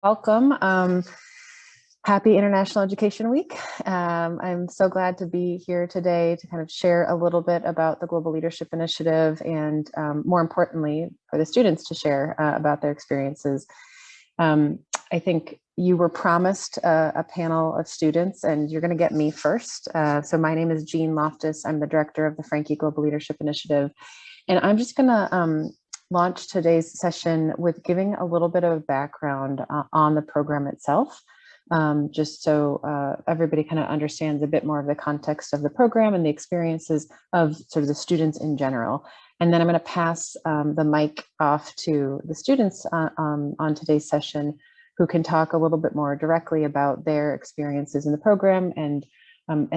Welcome. Happy International Education Week. I'm so glad to be here today to kind of share a little bit about the Global Leadership Initiative and more importantly, for the students to share about their experiences. I think you were promised a panel of students and you're going to get me first. So my name is Jean Loftus. I'm the director of the Franke Global Leadership Initiative. And I'm just going to launch today's session with giving a little bit of background on the program itself, just so everybody kind of understands a bit more of the context of the program and the experiences of sort of the students in general. And then I'm going to pass the mic off to the students on today's session, who can talk a little bit more directly about their experiences in the program and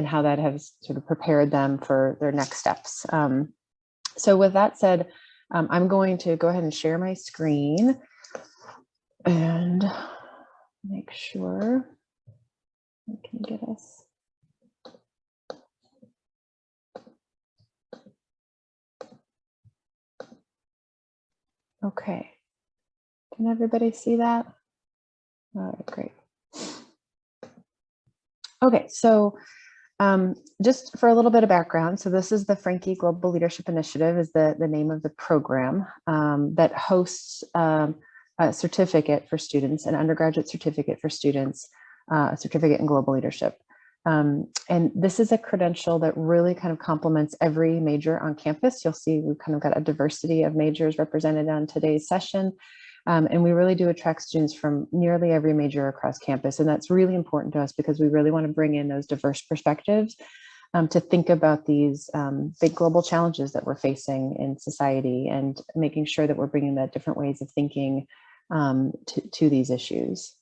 how that has sort of prepared them for their next steps. So with that said, I'm going to go ahead and share my screen and make sure I can get us. Okay, can everybody see that? All right, great. Okay, so just for a little bit of background, so this is the Franke Global Leadership Initiative is the name of the program that hosts a certificate for students, an undergraduate certificate for students, a certificate in global leadership. And this is a credential that really kind of complements every major on campus. You'll see we've kind of got a diversity of majors represented on today's session. And we really do attract students from nearly every major across campus. And that's really important to us because we really want to bring in those diverse perspectives to think about these big global challenges that we're facing in society and making sure that we're bringing that different ways of thinking to these issues.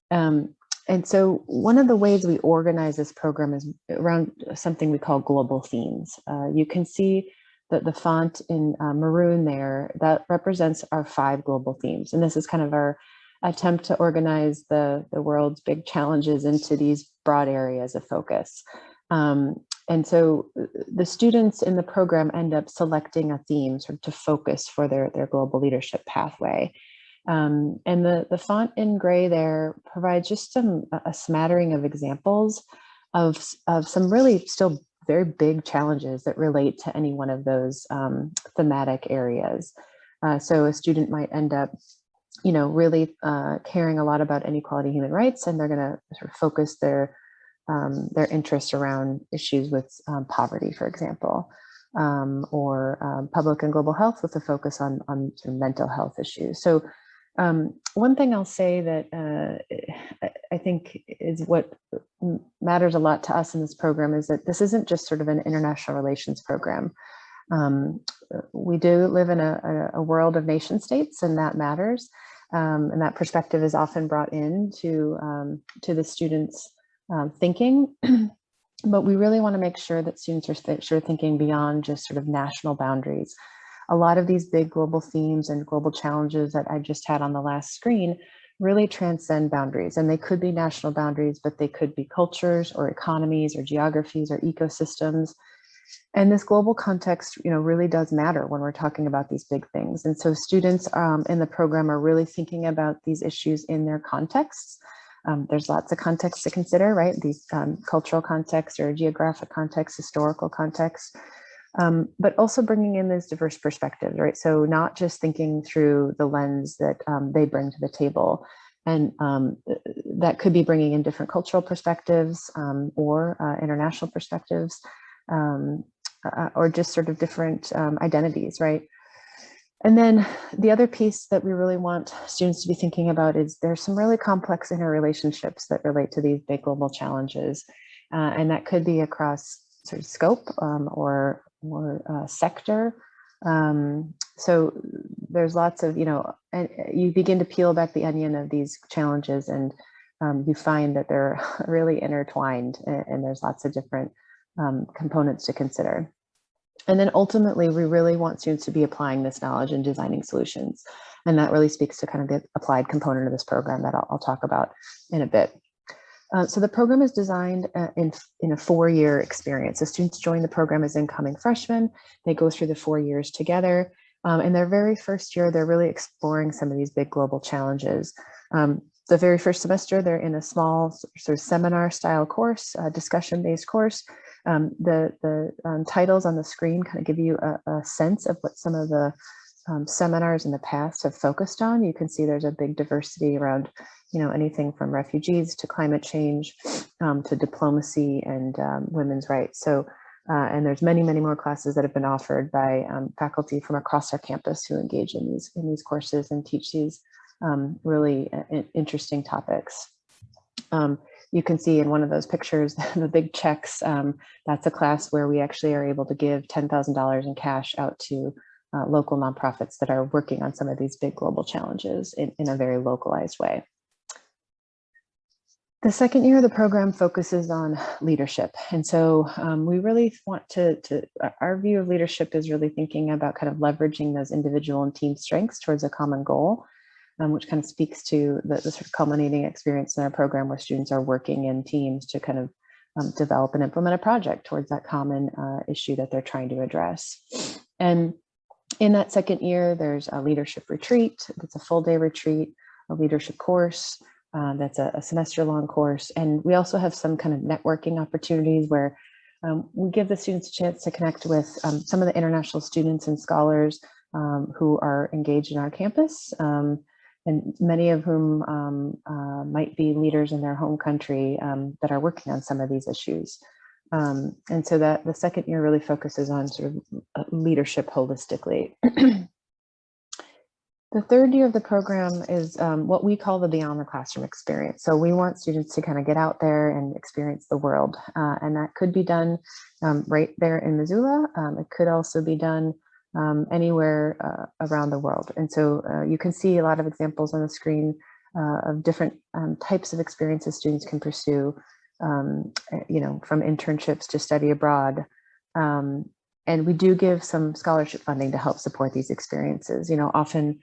And so one of the ways we organize this program is around something we call global themes. You can see the font in maroon there, that represents our 5 global themes. And this is kind of our attempt to organize the world's big challenges into these broad areas of focus. And so the students in the program end up selecting a theme sort of to focus for their global leadership pathway. And the font in gray there provides just a smattering of examples of some really still very big challenges that relate to any one of those thematic areas. So a student might end up, really caring a lot about inequality, human rights, and they're going to sort of focus their interests around issues with poverty, for example, or public and global health with a focus on sort of mental health issues. So one thing I'll say that I think is what matters a lot to us in this program is that this isn't just sort of an international relations program. We do live in a world of nation states, and that matters. And that perspective is often brought into to the students' thinking. But we really want to make sure that students are thinking beyond just sort of national boundaries. A lot of these big global themes and global challenges that I just had on the last screen really transcend boundaries, and they could be national boundaries, but they could be cultures or economies or geographies or ecosystems. And this global context, really does matter when we're talking about these big things. And so students in the program are really thinking about these issues in their contexts. There's lots of contexts to consider, right? These cultural contexts or geographic contexts, historical contexts. But also bringing in those diverse perspectives, right? So not just thinking through the lens that they bring to the table. And that could be bringing in different cultural perspectives or international perspectives or just sort of different identities, right? And then the other piece that we really want students to be thinking about is there's some really complex interrelationships that relate to these big global challenges. And that could be across sort of scope or sector. So there's lots of, and you begin to peel back the onion of these challenges and you find that they're really intertwined and there's lots of different components to consider. And then ultimately, we really want students to be applying this knowledge and designing solutions. And that really speaks to kind of the applied component of this program that I'll talk about in a bit. So the program is designed in a 4-year experience. The students join the program as incoming freshmen. They go through the 4 years together. In their very first year, they're really exploring some of these big global challenges. So very first semester, they're in a small sort of seminar style course, discussion-based course. The titles on the screen kind of give you a sense of what some of the seminars in the past have focused on. You can see there's a big diversity around, anything from refugees to climate change, to diplomacy and women's rights. So, and there's many, many more classes that have been offered by faculty from across our campus who engage in these courses and teach these really interesting topics. You can see in one of those pictures, the big checks, that's a class where we actually are able to give $10,000 in cash out to local nonprofits that are working on some of these big global challenges in a very localized way. The second year of the program focuses on leadership. And so we really want our view of leadership is really thinking about kind of leveraging those individual and team strengths towards a common goal, which kind of speaks to the sort of culminating experience in our program where students are working in teams to kind of develop and implement a project towards that common issue that they're trying to address. And in that second year, there's a leadership retreat. That's a full day retreat, a leadership course. That's a semester-long course. And we also have some kind of networking opportunities where we give the students a chance to connect with some of the international students and scholars who are engaged in our campus, and many of whom might be leaders in their home country that are working on some of these issues. And so that the second year really focuses on sort of leadership holistically. The third year of the program is what we call the beyond the classroom experience. So we want students to kind of get out there and experience the world. And that could be done right there in Missoula. It could also be done anywhere around the world. And so you can see a lot of examples on the screen of different types of experiences students can pursue, from internships to study abroad. And we do give some scholarship funding to help support these experiences. Often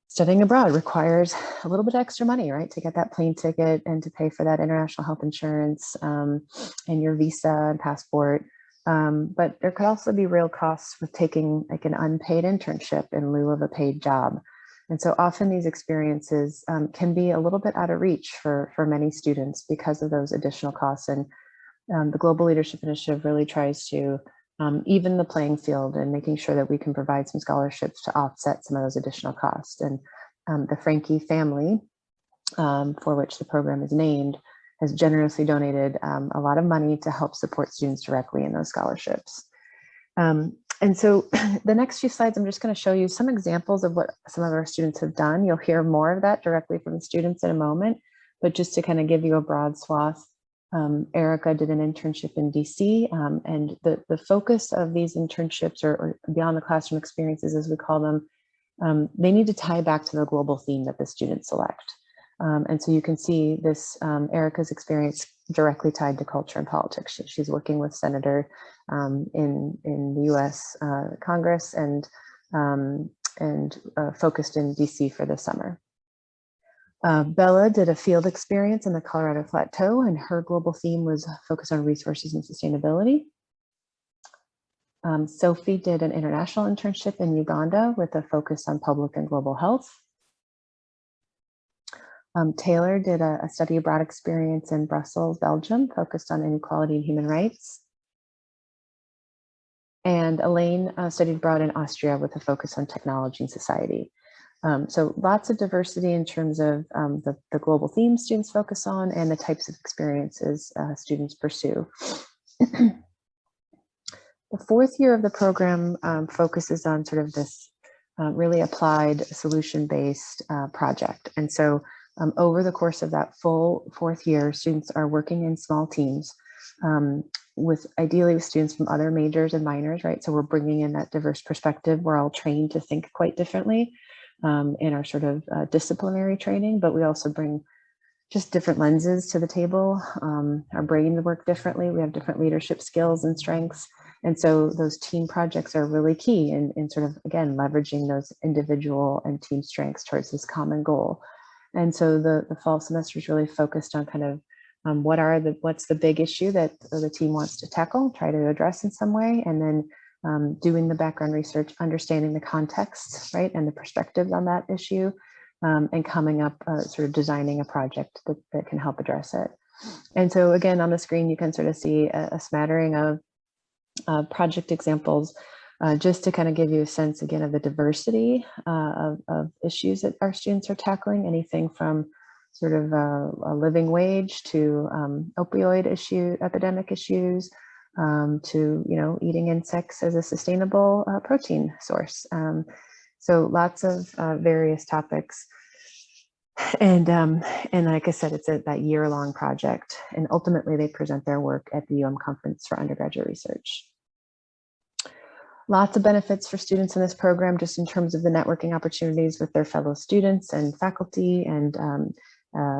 studying abroad requires a little bit of extra money, right, to get that plane ticket and to pay for that international health insurance and your visa and passport. But there could also be real costs with taking like an unpaid internship in lieu of a paid job. And so often these experiences can be a little bit out of reach for many students because of those additional costs. And the Global Leadership Initiative really tries to even the playing field and making sure that we can provide some scholarships to offset some of those additional costs. And the Franke family, for which the program is named, has generously donated a lot of money to help support students directly in those scholarships. And so the next few slides, I'm just going to show you some examples of what some of our students have done. You'll hear more of that directly from the students in a moment, but just to kind of give you a broad swath. Erica did an internship in DC, and the focus of these internships or beyond the classroom experiences, as we call them, they need to tie back to the global theme that the students select. And so you can see this Erica's experience directly tied to culture and politics. She's working with Senator in the US Congress and focused in DC for the summer. Bella did a field experience in the Colorado Plateau, and her global theme was focused on resources and sustainability. Sophie did an international internship in Uganda with a focus on public and global health. Taylor did a study abroad experience in Brussels, Belgium, focused on inequality and human rights. And Elaine studied abroad in Austria with a focus on technology and society. So lots of diversity in terms of the global themes students focus on and the types of experiences students pursue. The fourth year of the program focuses on sort of this really applied solution-based project. And so over the course of that full fourth year, students are working in small teams ideally with students from other majors and minors, right? So we're bringing in that diverse perspective. We're all trained to think quite differently in our sort of disciplinary training, but we also bring just different lenses to the table. Our brains work differently. We have different leadership skills and strengths. And so those team projects are really key in sort of, again, leveraging those individual and team strengths towards this common goal. And so the fall semester is really focused on kind of what's the big issue that the team wants to tackle, try to address in some way, and then doing the background research, understanding the context, right, and the perspectives on that issue, and coming up, sort of designing a project that can help address it. And so again, on the screen, you can sort of see a smattering of project examples, just to kind of give you a sense again of the diversity of issues that our students are tackling, anything from sort of a living wage to opioid epidemic issues, to, you know, eating insects as a sustainable protein source. So lots of various topics. And like I said, it's that year-long project, and ultimately they present their work at the Conference for Undergraduate Research. Lots of benefits for students in this program, just in terms of the networking opportunities with their fellow students and faculty and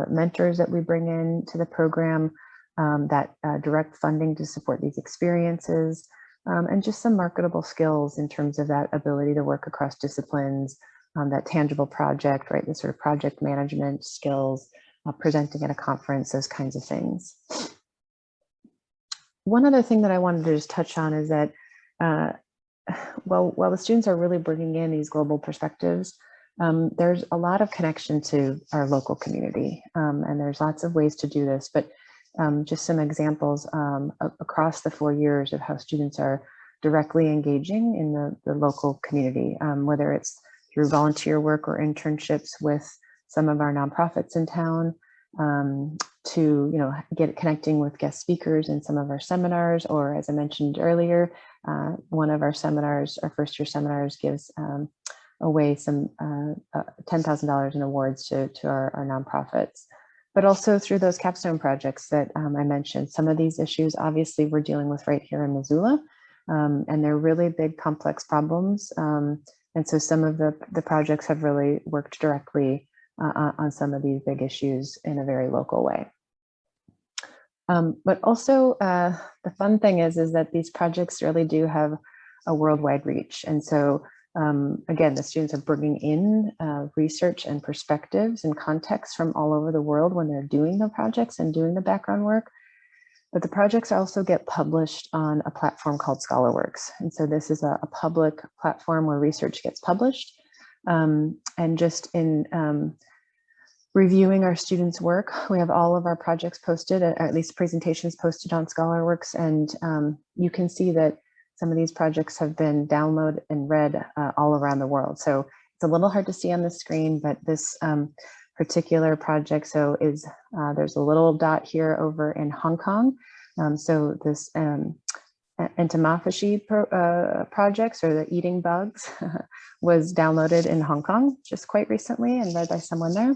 mentors that we bring in to the program, that direct funding to support these experiences, and just some marketable skills in terms of that ability to work across disciplines, that tangible project, right? The sort of project management skills, presenting at a conference, those kinds of things. One other thing that I wanted to just touch on is that while the students are really bringing in these global perspectives, there's a lot of connection to our local community, and there's lots of ways to do this, but just some examples across the 4 years of how students are directly engaging in the local community, whether it's through volunteer work or internships with some of our nonprofits in town, to, you know, connecting with guest speakers in some of our seminars, or as I mentioned earlier, one of our seminars, our first year seminars, gives away some $10,000 in awards to our nonprofits, but also through those capstone projects that I mentioned. Some of these issues obviously we're dealing with right here in Missoula, and they're really big, complex problems. And so some of the projects have really worked directly on some of these big issues in a very local way. But also the fun thing is that these projects really do have a worldwide reach. And so again, the students are bringing in research and perspectives and context from all over the world when they're doing the projects and doing the background work. But the projects also get published on a platform called ScholarWorks. And so this is a public platform where research gets published. And just in reviewing our students' work, we have all of our projects posted, or at least presentations posted on ScholarWorks. And you can see that some of these projects have been downloaded and read all around the world. So it's a little hard to see on the screen, but this particular project, so is there's a little dot here over in Hong Kong. So this entomophagy projects, or the eating bugs, was downloaded in Hong Kong just quite recently and read by someone there.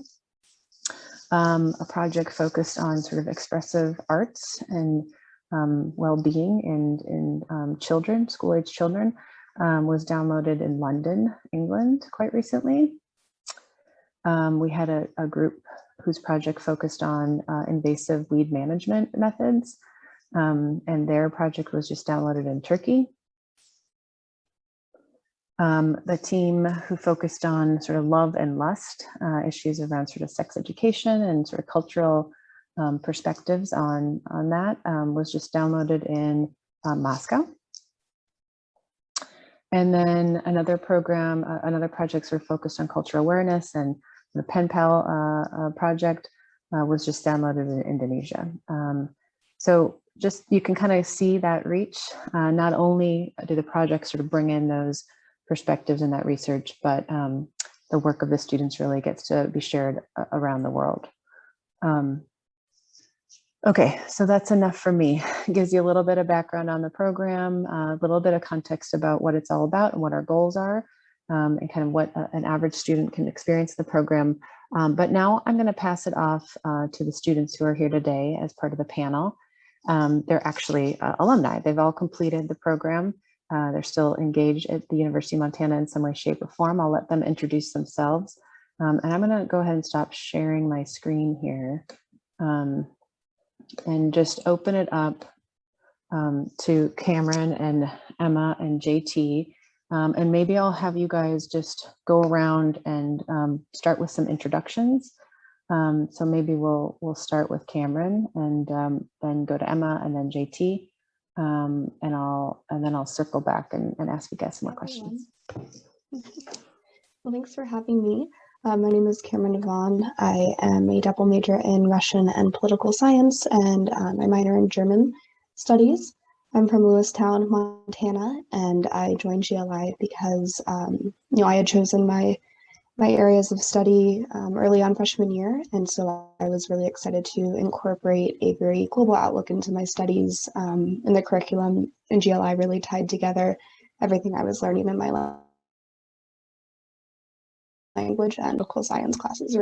A project focused on sort of expressive arts and well-being in children, school-age children, was downloaded in London, England, quite recently. We had a group whose project focused on invasive weed management methods, and their project was just downloaded in Turkey. The team who focused on sort of love and lust, issues around sort of sex education and sort of cultural perspectives on that, was just downloaded in Moscow. And then another program, another projects were focused on cultural awareness, and the Pen Pal project was just downloaded in Indonesia. So just, you can kind of see that reach. Not only do the projects sort of bring in those perspectives and that research, but the work of the students really gets to be shared around the world. Okay, so that's enough for me. It gives you a little bit of background on the program, a little bit of context about what it's all about and what our goals are, and kind of what an average student can experience the program. But now I'm going to pass it off to the students who are here today as part of the panel. They're actually alumni. They've all completed the program. They're still engaged at the University of Montana in some way, shape, or form. I'll let them introduce themselves. And I'm going to go ahead and stop sharing my screen here. And just open it up to Camryn and Emma and JT. And maybe I'll have you guys just go around and start with some introductions. So maybe we'll start with Camryn, and then go to Emma and then JT. And then I'll circle back and ask you guys some more questions. Well, thanks for having me. My name is Camryn. I am a double major in Russian and political science, and I minor in German studies. I'm from Lewistown, Montana, and I joined GLI because I had chosen my areas of study early on freshman year, and so I was really excited to incorporate a very global outlook into my studies. And the curriculum in GLI really tied together everything I was learning in my language and political science classes.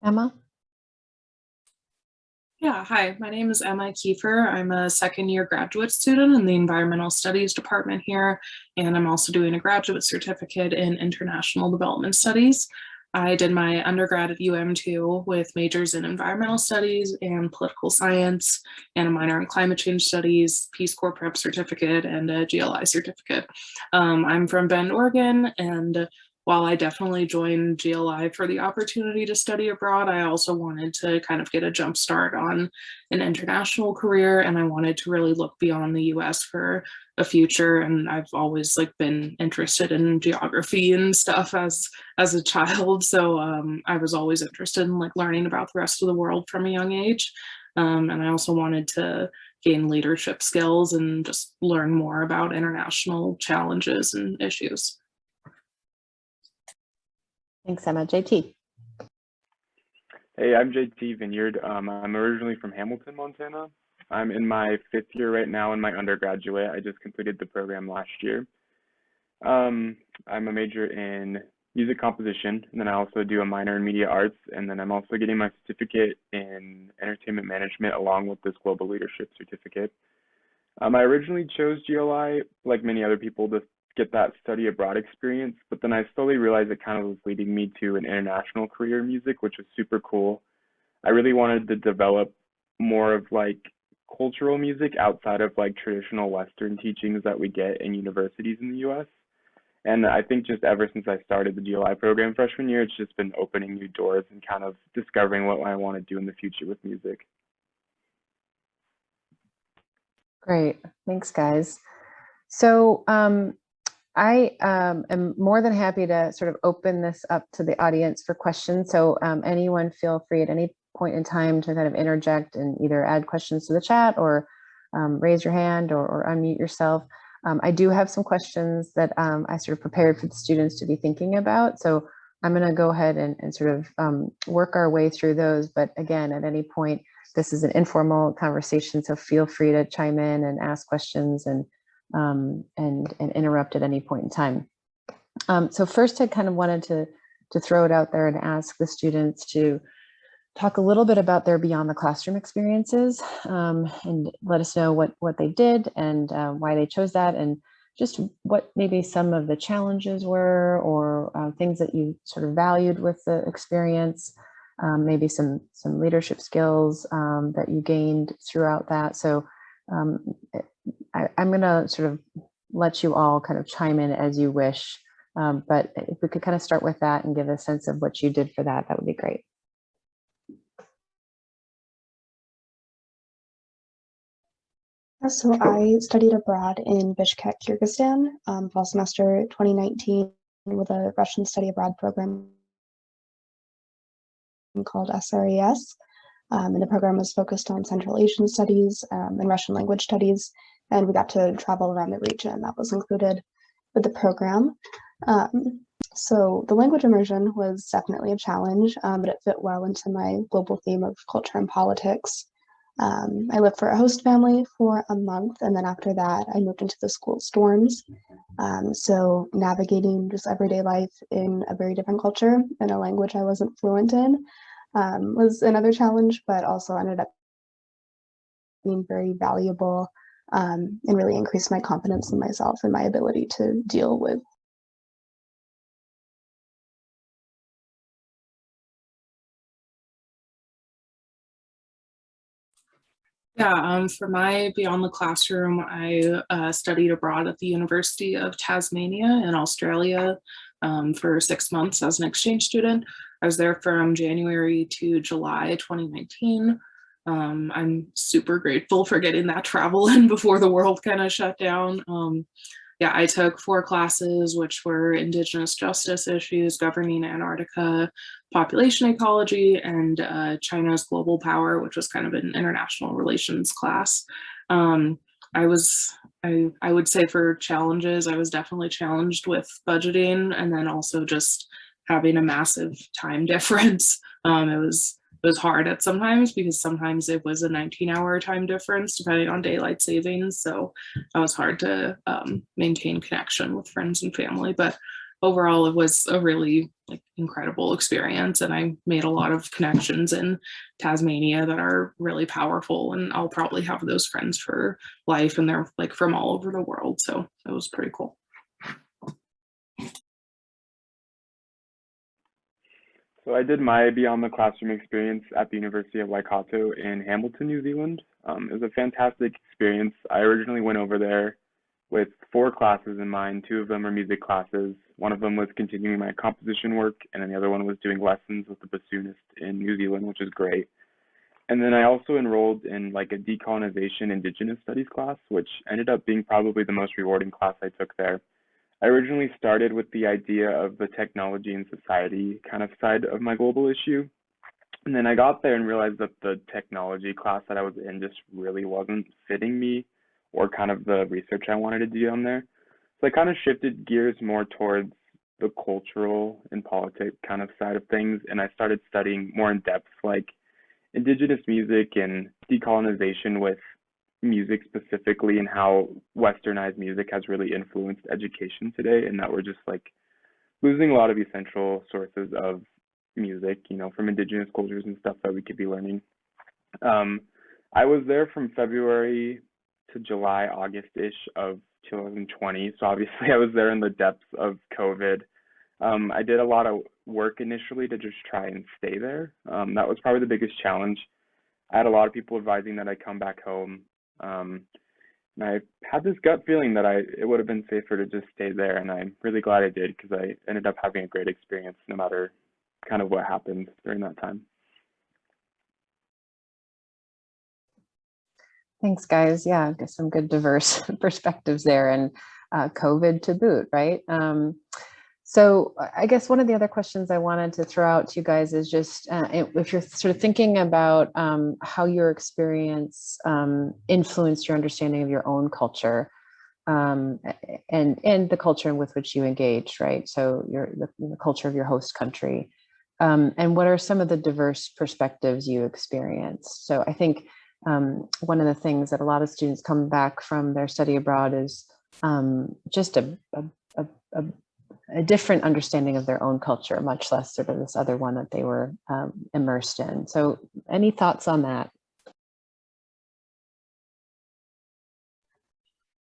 Emma? Yeah, hi, my name is Emma Kiefer. I'm a second year graduate student in the Environmental Studies department here, and I'm also doing a graduate certificate in International Development Studies. I did my undergrad at UM2 with majors in Environmental Studies and Political Science, and a minor in Climate Change Studies, Peace Corps Prep Certificate, and a GLI certificate. I'm from Bend, Oregon, and while I definitely joined GLI for the opportunity to study abroad, I also wanted to kind of get a jump start on an international career, and I wanted to really look beyond the US for a future. And I've always been interested in geography and stuff as a child, so I was always interested in learning about the rest of the world from a young age. And I also wanted to gain leadership skills and just learn more about international challenges and issues. Thanks, Emma. JT. Hey, I'm JT Vineyard. I'm originally from Hamilton, Montana. I'm in my 5th year right now in my undergraduate. I just completed the program last year. I'm a major in music composition, and then I also do a minor in media arts, and then I'm also getting my certificate in entertainment management along with this global leadership certificate. I originally chose GLI, like many other people, to get that study abroad experience, but then I slowly realized it kind of was leading me to an international career in music, which was super cool. I really wanted to develop more of cultural music outside of traditional Western teachings that we get in universities in the US. And I think just ever since I started the GLI program freshman year, it's just been opening new doors and kind of discovering what I want to do in the future with music. Great. Thanks, guys. So I am more than happy to sort of open this up to the audience for questions. So anyone feel free at any point in time to kind of interject and either add questions to the chat or raise your hand or unmute yourself. I do have some questions that I sort of prepared for the students to be thinking about. So I'm going to go ahead and sort of work our way through those. But again, at any point, this is an informal conversation, so feel free to chime in and ask questions and interrupt at any point in time. So first, I kind of wanted to throw it out there and ask the students to talk a little bit about their beyond the classroom experiences and let us know what they did and why they chose that, and just what maybe some of the challenges were or things that you sort of valued with the experience, maybe some leadership skills that you gained throughout that. So I'm going to sort of let you all kind of chime in as you wish, but if we could kind of start with that and give a sense of what you did for that, that would be great. So I studied abroad in Bishkek, Kyrgyzstan, fall semester 2019 with a Russian study abroad program called SRES. And the program was focused on Central Asian studies and Russian language studies, and we got to travel around the region. That was included with the program. So the language immersion was definitely a challenge, but it fit well into my global theme of culture and politics. I lived for a host family for a month, and then after that, I moved into the school's dorms. So navigating just everyday life in a very different culture in a language I wasn't fluent in was another challenge, but also ended up being very valuable and really increased my confidence in myself and my ability to deal with. Yeah, for my beyond the classroom, I studied abroad at the University of Tasmania in Australia for 6 months as an exchange student. I was there from January to July 2019. I'm super grateful for getting that travel in before the world kind of shut down. Yeah, I took 4 classes, which were Indigenous justice issues, governing Antarctica, population ecology, and China's global power, which was kind of an international relations class. I would say for challenges, I was definitely challenged with budgeting, and then also just having a massive time difference. It was hard at sometimes because sometimes it was a 19-hour time difference depending on daylight savings. So that was hard to maintain connection with friends and family. But overall, it was a really incredible experience, and I made a lot of connections in Tasmania that are really powerful. And I'll probably have those friends for life, and they're from all over the world. So it was pretty cool. So I did my Beyond the Classroom experience at the University of Waikato in Hamilton, New Zealand. It was a fantastic experience. I originally went over there with 4 classes in mind. 2 of them were music classes. One of them was continuing my composition work, and then the other one was doing lessons with the bassoonist in New Zealand, which is great. And then I also enrolled in a decolonization Indigenous studies class, which ended up being probably the most rewarding class I took there. I originally started with the idea of the technology and society kind of side of my global issue. And then I got there and realized that the technology class that I was in just really wasn't fitting me or kind of the research I wanted to do on there. So I kind of shifted gears more towards the cultural and politic kind of side of things. And I started studying more in depth, Indigenous music and decolonization with music specifically, and how westernized music has really influenced education today, and that we're just losing a lot of essential sources of music, from Indigenous cultures and stuff that we could be learning. I was there from February to July, August-ish of 2020. So obviously I was there in the depths of COVID. I did a lot of work initially to just try and stay there. That was probably the biggest challenge. I had a lot of people advising that I come back home. And I had this gut feeling that it would have been safer to just stay there, and I'm really glad I did, because I ended up having a great experience no matter kind of what happened during that time. Thanks, guys. Yeah, some good diverse perspectives there, and COVID to boot, right? So I guess one of the other questions I wanted to throw out to you guys is just if you're sort of thinking about how your experience influenced your understanding of your own culture and the culture with which you engage, right? So the culture of your host country. And what are some of the diverse perspectives you experienced? So I think one of the things that a lot of students come back from their study abroad is just a different understanding of their own culture, much less sort of this other one that they were immersed in. So any thoughts on that?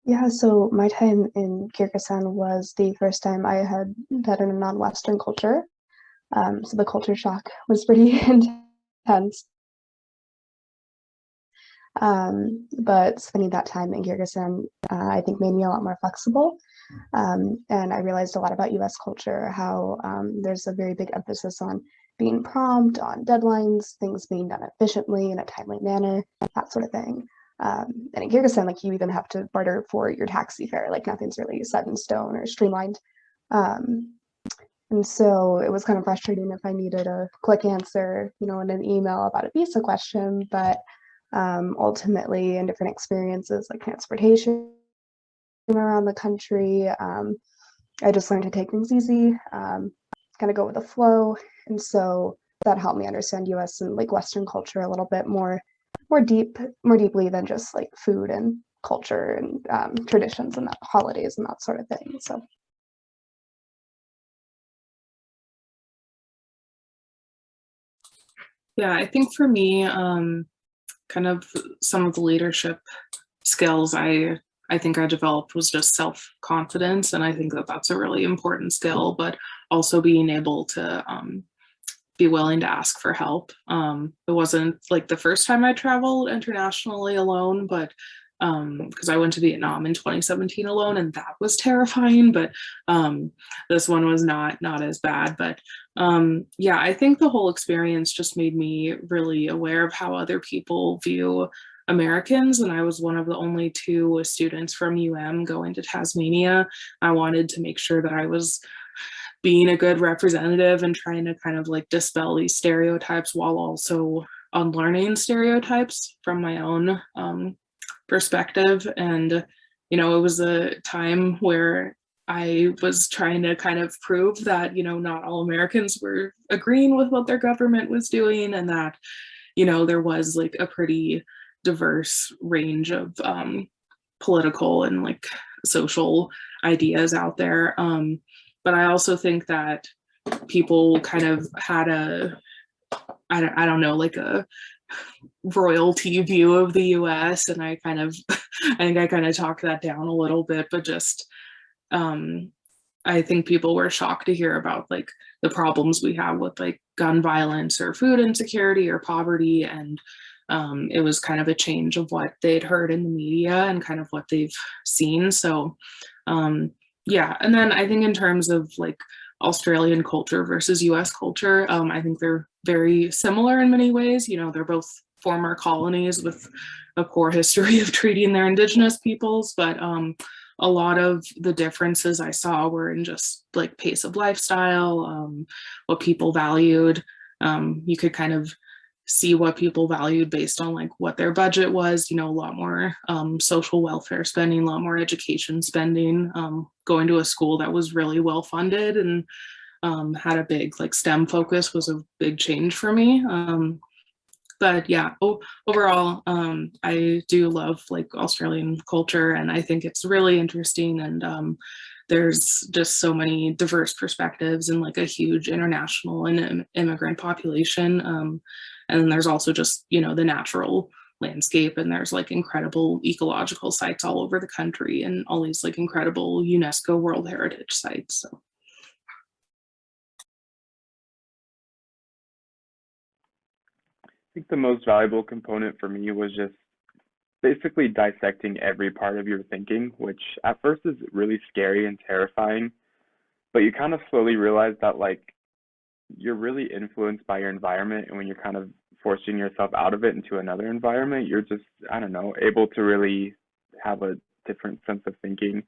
Yeah, so my time in Kyrgyzstan was the first time I had been in a non-Western culture. So the culture shock was pretty intense. But spending that time in Kyrgyzstan, I think made me a lot more flexible. And I realized a lot about US culture, how there's a very big emphasis on being prompt, on deadlines, things being done efficiently in a timely manner, that sort of thing. And in Kyrgyzstan, you even have to barter for your taxi fare, nothing's really set in stone or streamlined. And so it was kind of frustrating if I needed a quick answer, in an email about a visa question, but ultimately in different experiences like transportation around the country, I just learned to take things easy, kind of go with the flow. And so that helped me understand US and Western culture a little bit more deeply than just food and culture and traditions and holidays and that sort of thing. So Yeah, I think for me, kind of some of the leadership skills I think I developed was just self-confidence, and I think that that's a really important skill, but also being able to be willing to ask for help. It wasn't the first time I traveled internationally alone, but because I went to Vietnam in 2017 alone, and that was terrifying, but this one was not as bad. But yeah, I think the whole experience just made me really aware of how other people view Americans, and I was one of the only 2 students from going to Tasmania. I wanted to make sure that I was being a good representative and trying to kind of like dispel these stereotypes while also unlearning stereotypes from my own perspective. And, you know, it was a time where I was trying to kind of prove that, you know, not all Americans were agreeing with what their government was doing, and that, you know, there was like a pretty diverse range of political and like social ideas out there. But I also think that people kind of had I don't know, like a royalty view of the US, and I think I kind of talked that down a little bit, but just I think people were shocked to hear about like the problems we have with like gun violence or food insecurity or poverty, and it was kind of a change of what they'd heard in the media and kind of what they've seen. So yeah, and then I think in terms of like Australian culture versus US culture, I think they're very similar in many ways. You know, they're both former colonies with a poor history of treating their indigenous peoples, but a lot of the differences I saw were in just like pace of lifestyle, what people valued. You could kind of see what people valued based on like what their budget was, you know, a lot more social welfare spending, a lot more education spending, going to a school that was really well funded and had a big like STEM focus was a big change for me. But yeah, overall, I do love like Australian culture, and I think it's really interesting, and there's just so many diverse perspectives and like a huge international and immigrant population. And then there's also just, you know, the natural landscape, and there's like incredible ecological sites all over the country and all these like incredible UNESCO World Heritage sites. So. I think the most valuable component for me was just basically dissecting every part of your thinking, which at first is really scary and terrifying, but you kind of slowly realize that like you're really influenced by your environment, and when you're kind of forcing yourself out of it into another environment, you're just, I don't know, able to really have a different sense of thinking.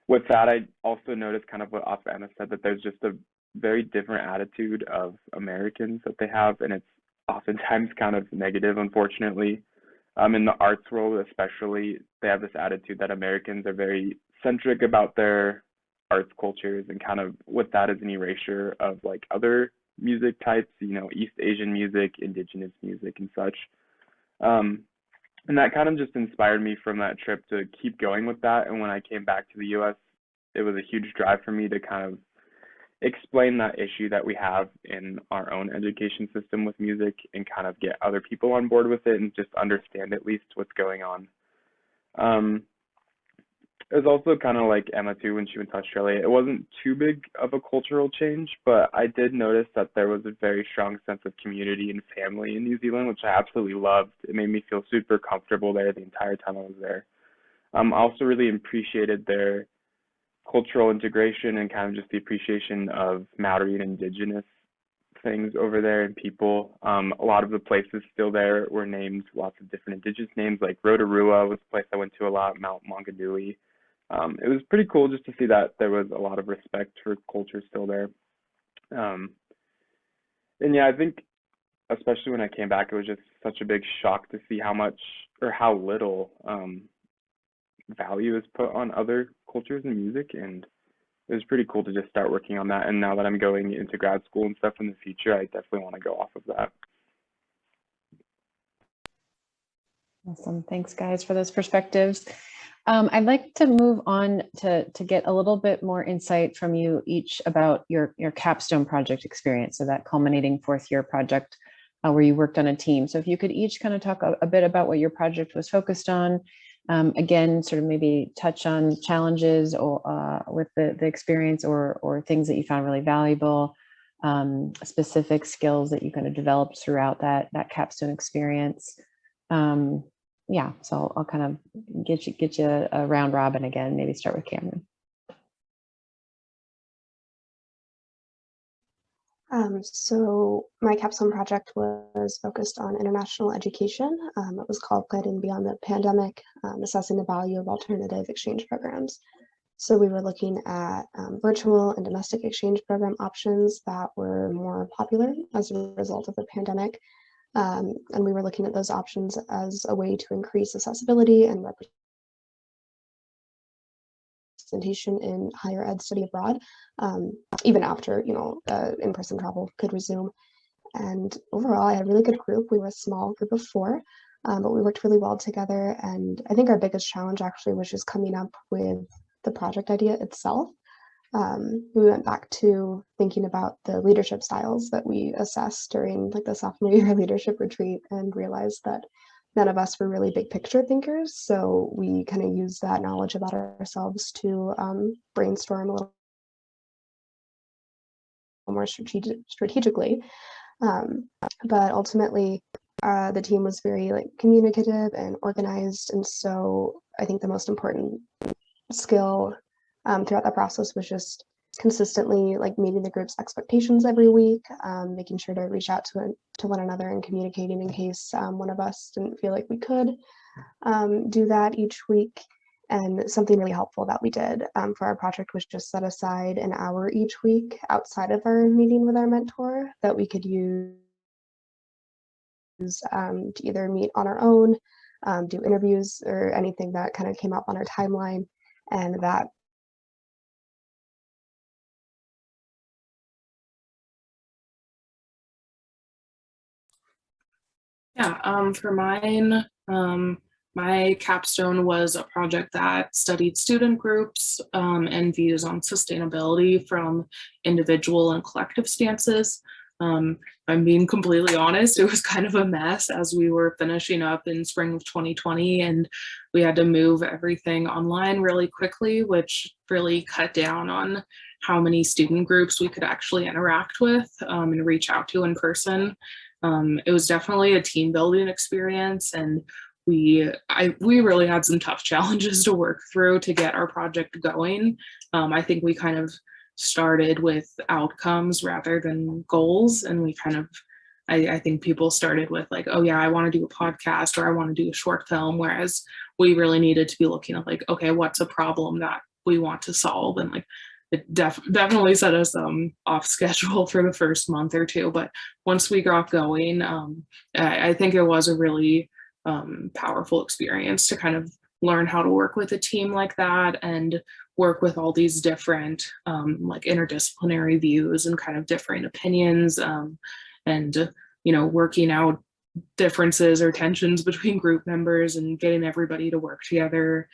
With that, I also noticed kind of what Anna said, that there's just a very different attitude of Americans that they have, and it's oftentimes kind of negative, unfortunately. In the arts world, especially, they have this attitude that Americans are very centric about their arts cultures, and kind of with that is an erasure of like other music types, you know, East Asian music, indigenous music, and such. And that kind of just inspired me from that trip to keep going with that. And when I came back to the US, it was a huge drive for me to kind of explain that issue that we have in our own education system with music, and kind of get other people on board with it and just understand at least what's going on. It was also kind of like Emma too, when she went to Australia. It wasn't too big of a cultural change, but I did notice that there was a very strong sense of community and family in New Zealand, which I absolutely loved. It made me feel super comfortable there the entire time I was there. I also really appreciated their cultural integration and kind of just the appreciation of Maori and indigenous things over there and people. A lot of the places still there were named lots of different indigenous names, like Rotorua was a place I went to a lot, Mount Maunganui. It was pretty cool just to see that there was a lot of respect for culture still there. And yeah, I think especially when I came back, it was just such a big shock to see how much or how little value is put on other cultures and music. And it was pretty cool to just start working on that. And now that I'm going into grad school and stuff in the future, I definitely want to go off of that. Awesome. Thanks, guys, for those perspectives. I'd like to move on to get a little bit more insight from you each about your capstone project experience, so that culminating 4th year project where you worked on a team. So if you could each kind of talk a bit about what your project was focused on, again, sort of maybe touch on challenges or with the experience, or things that you found really valuable, specific skills that you kind of developed throughout that capstone experience. yeah, so I'll kind of get you a round robin again, maybe start with Camryn. So my capstone project was focused on international education. It was called Guiding Beyond the Pandemic, assessing the value of alternative exchange programs. So we were looking at virtual and domestic exchange program options that were more popular as a result of the pandemic. And we were looking at those options as a way to increase accessibility and representation in higher ed study abroad, even after, in-person travel could resume. And overall, I had a really good group. We were a small group of 4, but we worked really well together. And I think our biggest challenge actually was just coming up with the project idea itself. We went back to thinking about the leadership styles that we assessed during like the sophomore year leadership retreat and realized that none of us were really big picture thinkers. So we kind of used that knowledge about ourselves to brainstorm a little more strategically. But ultimately, the team was very like communicative and organized. And so I think the most important skill throughout that process was just consistently like meeting the group's expectations every week, making sure to reach out to one another and communicating in case one of us didn't feel like we could do that each week. And something really helpful that we did for our project was just set aside an hour each week outside of our meeting with our mentor that we could use to either meet on our own, do interviews or anything that kind of came up on our timeline. And that Yeah, for mine, my capstone was a project that studied student groups and views on sustainability from individual and collective stances. I'm being completely honest, it was kind of a mess as we were finishing up in spring of 2020 and we had to move everything online really quickly, which really cut down on how many student groups we could actually interact with and reach out to in person. It was definitely a team building experience and we really had some tough challenges to work through to get our project going. I think we kind of started with outcomes rather than goals and we kind of I think people started with like, oh yeah, I want to do a podcast or I want to do a short film, whereas we really needed to be looking at like, okay, what's a problem that we want to solve, and like it definitely set us off schedule for the first month or two, but once we got going, I think it was a really powerful experience to kind of learn how to work with a team like that and work with all these different like interdisciplinary views and kind of different opinions, and working out differences or tensions between group members and getting everybody to work together,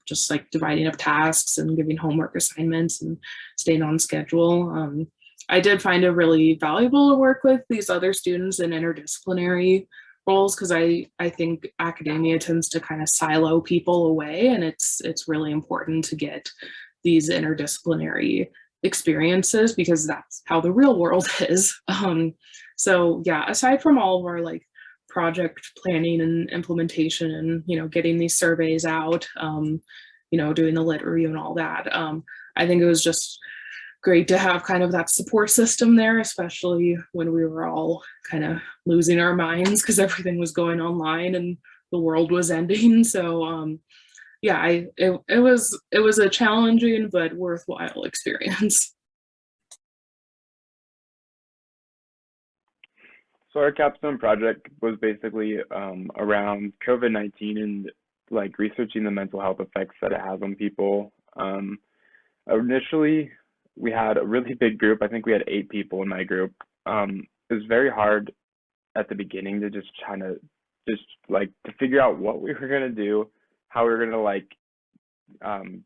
just like dividing up tasks and giving homework assignments and staying on schedule. I did find it really valuable to work with these other students in interdisciplinary roles because I think academia tends to kind of silo people away, and it's really important to get these interdisciplinary experiences because that's how the real world is. So yeah, aside from all of our like project planning and implementation and getting these surveys out, doing the lit review and all that, I think it was just great to have kind of that support system there, especially when we were all kind of losing our minds because everything was going online and the world was ending. So yeah, it was a challenging but worthwhile experience. So our capstone project was basically around COVID-19 and like researching the mental health effects that it has on people. Initially, we had a really big group. I think we had 8 people in my group. It was very hard at the beginning to just to figure out what we were gonna do, how we were gonna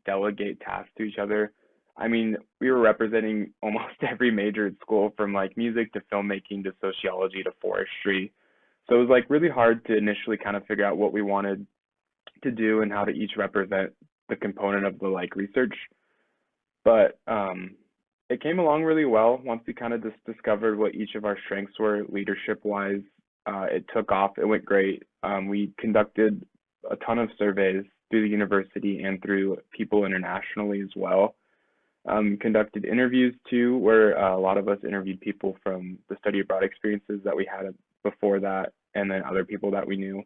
delegate tasks to each other. I mean, we were representing almost every major at school, from like music to filmmaking to sociology to forestry. So it was like really hard to initially kind of figure out what we wanted to do and how to each represent the component of the like research. But it came along really well once we kind of just discovered what each of our strengths were leadership wise. It took off. It went great. We conducted a ton of surveys through the university and through people internationally as well. Conducted interviews too, where a lot of us interviewed people from the study abroad experiences that we had before that, and then other people that we knew.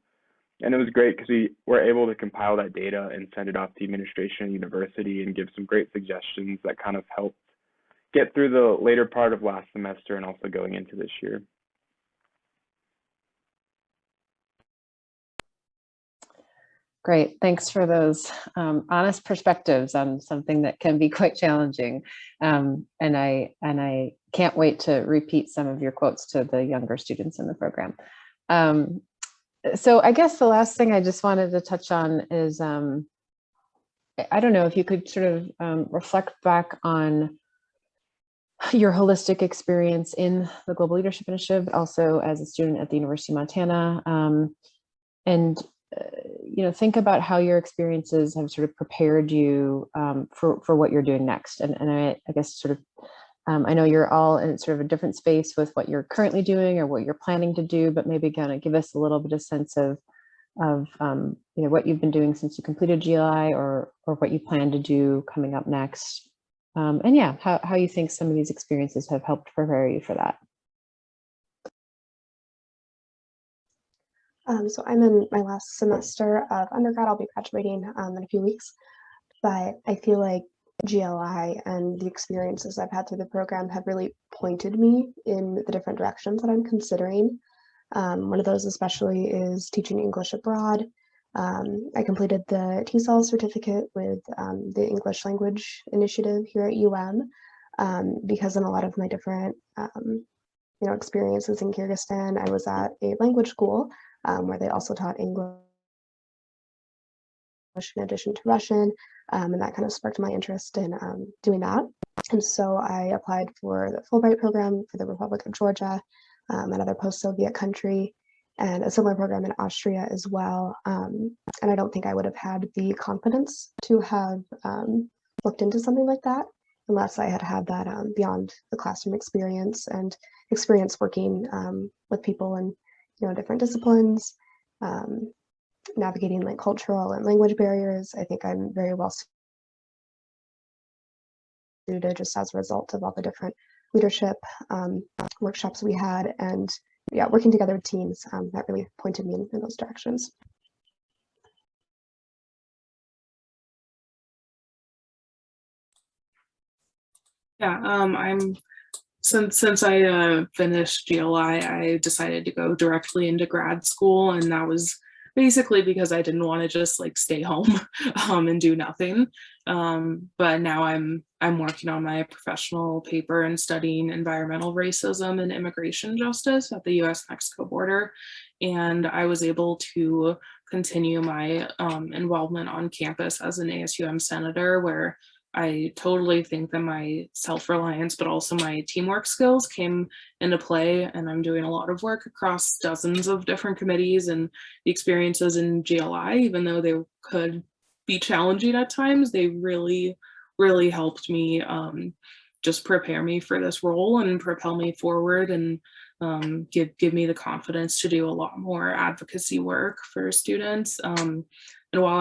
And it was great because we were able to compile that data and send it off to the administration and university and give some great suggestions that kind of helped get through the later part of last semester and also going into this year. Great, thanks for those honest perspectives on something that can be quite challenging. And I can't wait to repeat some of your quotes to the younger students in the program. So I guess the last thing I just wanted to touch on is, I don't know if you could sort of reflect back on your holistic experience in the Global Leadership Initiative, also as a student at the University of Montana, and think about how your experiences have sort of prepared you for what you're doing next. And I guess sort of, I know you're all in sort of a different space with what you're currently doing or what you're planning to do, but maybe kind of give us a little bit of sense of what you've been doing since you completed GLI, or what you plan to do coming up next. And yeah, how you think some of these experiences have helped prepare you for that. So I'm in my last semester of undergrad. I'll be graduating in a few weeks, but I feel like GLI and the experiences I've had through the program have really pointed me in the different directions that I'm considering. One of those especially is teaching English abroad. I completed the TESOL certificate with the English Language Initiative here at because in a lot of my different experiences in Kyrgyzstan, I was at a language school where they also taught English in addition to Russian, and that kind of sparked my interest in doing that. And so I applied for the Fulbright program for the Republic of Georgia, another post-Soviet country, and a similar program in Austria as well. And I don't think I would have had the confidence to have looked into something like that unless I had had that beyond the classroom experience and experience working with people in different disciplines, navigating like cultural and language barriers. I think I'm very well suited just as a result of all the different leadership workshops we had, and yeah, working together with teams that really pointed me in those directions. Yeah, since I finished GLI, I decided to go directly into grad school, and that was basically because I didn't want to just like stay home and do nothing. But now I'm working on my professional paper and studying environmental racism and immigration justice at the US-Mexico border, and I was able to continue my involvement on campus as an ASUM senator, where I totally think that my self-reliance, but also my teamwork skills came into play, and I'm doing a lot of work across dozens of different committees, and the experiences in GLI, even though they could be challenging at times, they really, really helped me just prepare me for this role and propel me forward, and give me the confidence to do a lot more advocacy work for students. And while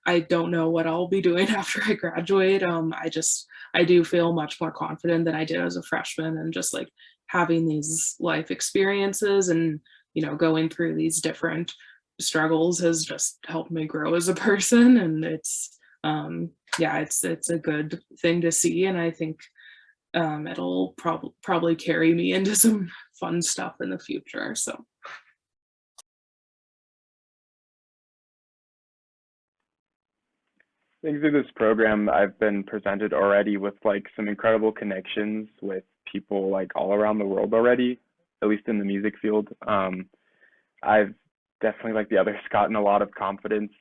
I don't know what I'll be doing after I graduate, I do feel much more confident than I did as a freshman, and just like having these life experiences and going through these different struggles has just helped me grow as a person, and it's a good thing to see, and I think it'll probably carry me into some fun stuff in the future. So. Thanks to this program, I've been presented already with like some incredible connections with people like all around the world already, at least in the music field. I've definitely, like the others, gotten a lot of confidence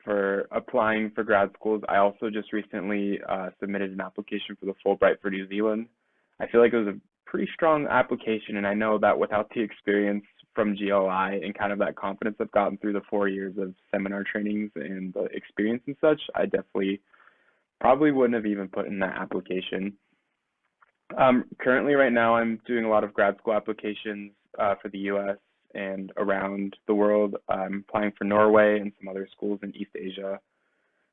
for applying for grad schools. I also just recently submitted an application for the Fulbright for New Zealand. I feel like it was a pretty strong application, and I know that without the experience from GLI and kind of that confidence I've gotten through the 4 years of seminar trainings and the experience and such, I definitely probably wouldn't have even put in that application. Currently right now I'm doing a lot of grad school applications for the US and around the world. I'm applying for Norway and some other schools in East Asia.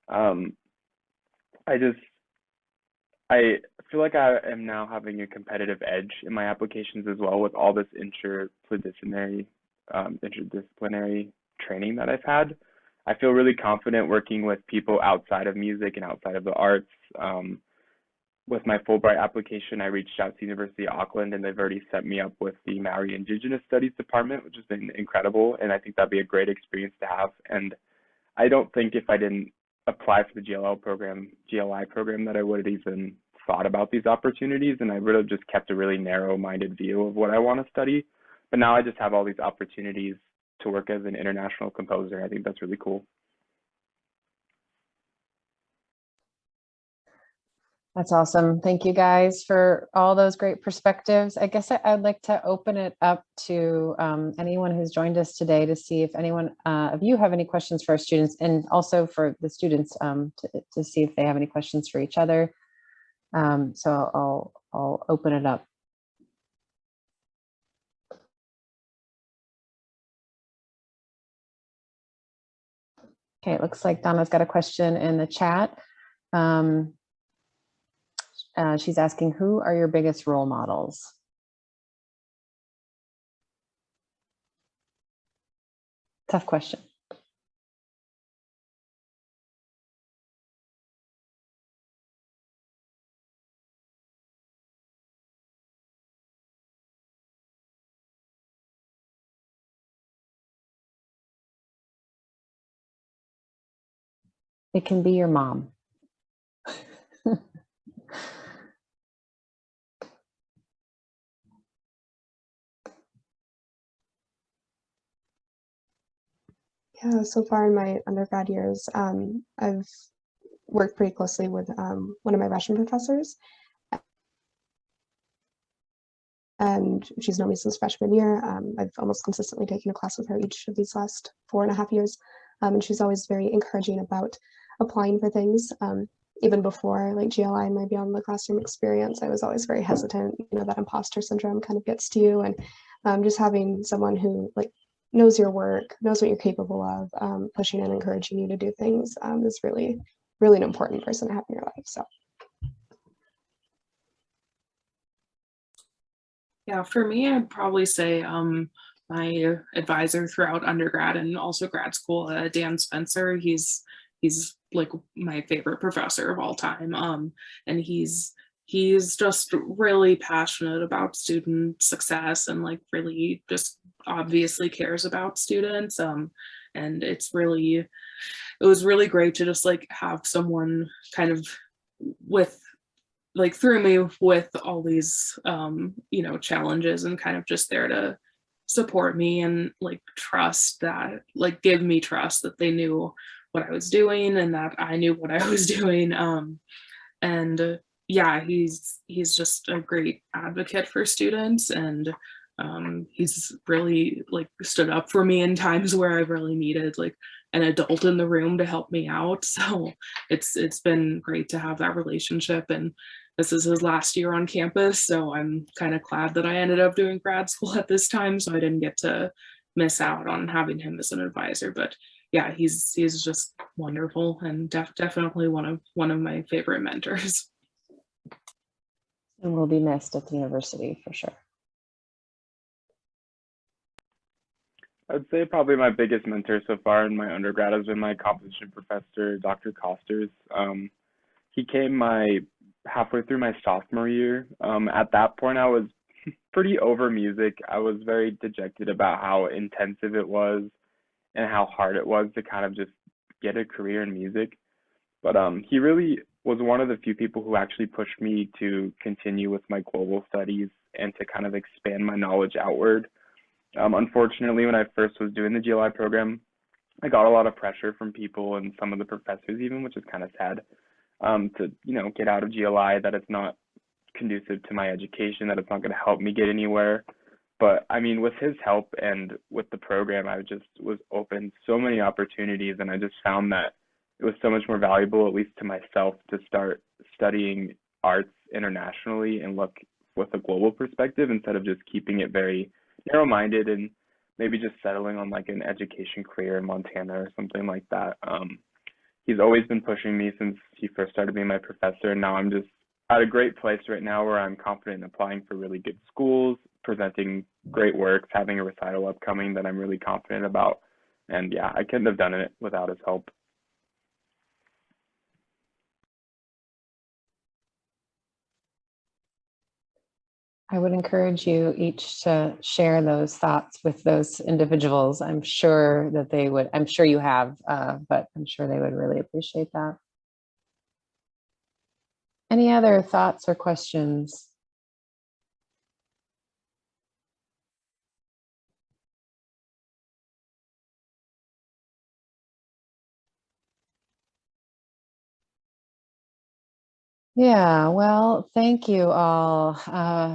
I feel like I am now having a competitive edge in my applications as well with all this interdisciplinary training that I've had. I feel really confident working with people outside of music and outside of the arts. With my Fulbright application, I reached out to University of Auckland, and they've already set me up with the Maori Indigenous Studies Department, which has been incredible, and I think that'd be a great experience to have. And I don't think if I didn't apply for the GLI program that I would have even thought about these opportunities, and I would have just kept a really narrow-minded view of what I want to study. But now I just have all these opportunities to work as an international composer. I think that's really cool. That's awesome. Thank you guys for all those great perspectives. I guess I'd like to open it up to anyone who's joined us today to see if anyone of you have any questions for our students, and also for the students to see if they have any questions for each other. So I'll open it up. Okay, it looks like Donna's got a question in the chat. She's asking, who are your biggest role models? Tough question. It can be your mom. Yeah, so far in my undergrad years, I've worked pretty closely with one of my Russian professors, and she's known me since freshman year. I've almost consistently taken a class with her each of these last 4.5 years, and she's always very encouraging about applying for things. Even before like GLI and my Beyond the Classroom experience, I was always very hesitant. You know, that imposter syndrome kind of gets to you, and just having someone who like knows your work, knows what you're capable of, pushing and encouraging you to do things is really, really an important person to have in your life. So. Yeah, for me, I'd probably say my advisor throughout undergrad and also grad school, Dan Spencer. He's like my favorite professor of all time, and he's just really passionate about student success and like really just obviously cares about students. And it was really great to just like have someone kind of through me with all these you know, challenges, and kind of just there to support me and like give me trust that they knew what I was doing and that I knew what I was doing. And yeah, he's just a great advocate for students, and he's really like stood up for me in times where I've really needed like an adult in the room to help me out. So it's been great to have that relationship, and this is his last year on campus, so I'm kind of glad that I ended up doing grad school at this time, so I didn't get to miss out on having him as an advisor. But yeah, he's just wonderful, and definitely one of my favorite mentors. And will be missed at the university for sure. I'd say probably my biggest mentor so far in my undergrad has been my composition professor, Dr. Costers. He came halfway through my sophomore year. At that point, I was pretty over music. I was very dejected about how intensive it was and how hard it was to kind of just get a career in music. But he really was one of the few people who actually pushed me to continue with my global studies and to kind of expand my knowledge outward. Unfortunately, when I first was doing the GLI program, I got a lot of pressure from people and some of the professors even, which is kind of sad, to, you know, get out of GLI, that it's not conducive to my education, that it's not going to help me get anywhere. But I mean, with his help and with the program, I just was open so many opportunities, and I just found that it was so much more valuable, at least to myself, to start studying arts internationally and look with a global perspective instead of just keeping it very narrow-minded and maybe just settling on like an education career in Montana or something like that. He's always been pushing me since he first started being my professor, and now I'm just at a great place right now where I'm confident in applying for really good schools, presenting great works, having a recital upcoming that I'm really confident about. And yeah, I couldn't have done it without his help. I would encourage you each to share those thoughts with those individuals. I'm sure that they would, I'm sure you have, but I'm sure they would really appreciate that. Any other thoughts or questions? Yeah, well, thank you all.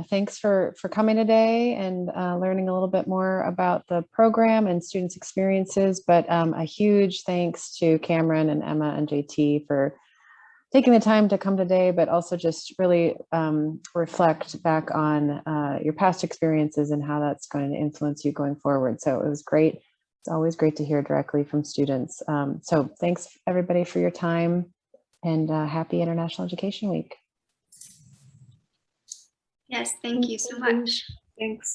Thanks for coming today and learning a little bit more about the program and students' experiences. But a huge thanks to Camryn and Emma and JT for taking the time to come today, but also just really reflect back on your past experiences and how that's going to influence you going forward. So it was great. It's always great to hear directly from students. So thanks everybody for your time. And happy International Education Week. Yes, thank you so much. Thanks.